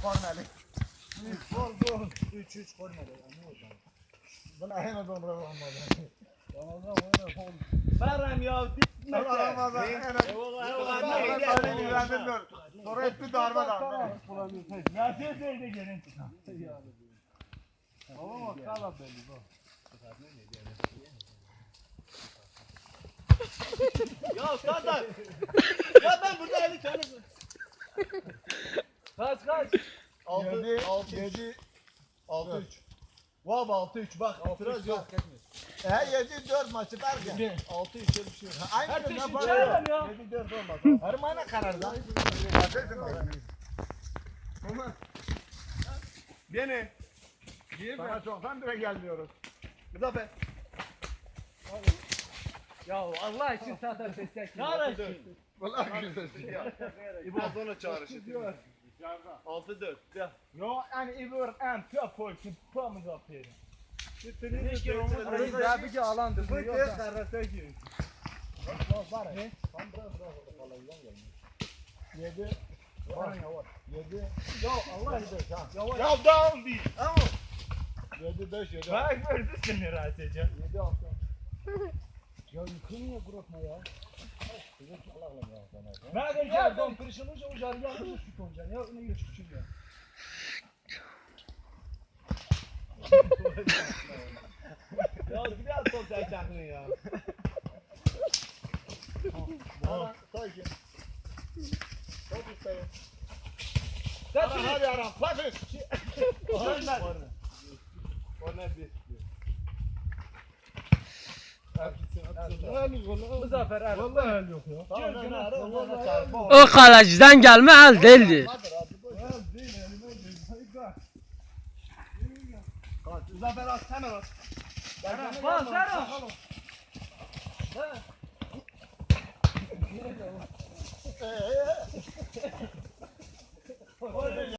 korneli. Gol. 3-3 korneli. Ne oldu? Bana hemen doğru olmadı. Barem ya. Sonra hep bir darmadan. Nasıl söyledi gelin? Ama kala belli bu. Ya kardeş. Ya ben burada 50 tane. Kaç? 7 6-3. Vav 6-3 bak. Biraz yok. 7-4 maçı belki. 6-3 bir şey. Aynı ne yapalım ya? 7-4 olmaz. Her mana kararda. Beni. Sana çoktan bile gelmiyoruz. Zafer. Ya Allah için satar destek. Kardeş. Vallahi güzel. İbo sonra çağrışır. 6-4. Ya. Ja, en i vår MP folket på med zapir. Arayı Daha bir ki alandı. Bu Yok, test karrata gir. Var ya. Tam biraz vallahi gelmiyor. 7 var ya var. 7 ya Allah gider ha. Ya down değil. Ama 7-5 bak gördü seni rahat edeceğim. 7-6. Ya yıkılmıyor bırakma ya. Kızım Allah'ım ya sana. Ben de geldim. Kırışılmış o jarı yanlış süt olacak. Ya ne geç küçük ya. Ya biraz top çakını ya. Aran sakin. Çok isteyin. Aran Aran hadi Aran. Pafis. Korner 1. Muzaffer er. Vallahi el yok ya. O kaleciden gelme el değildi. Zafer at hemen at. Bas Serhan.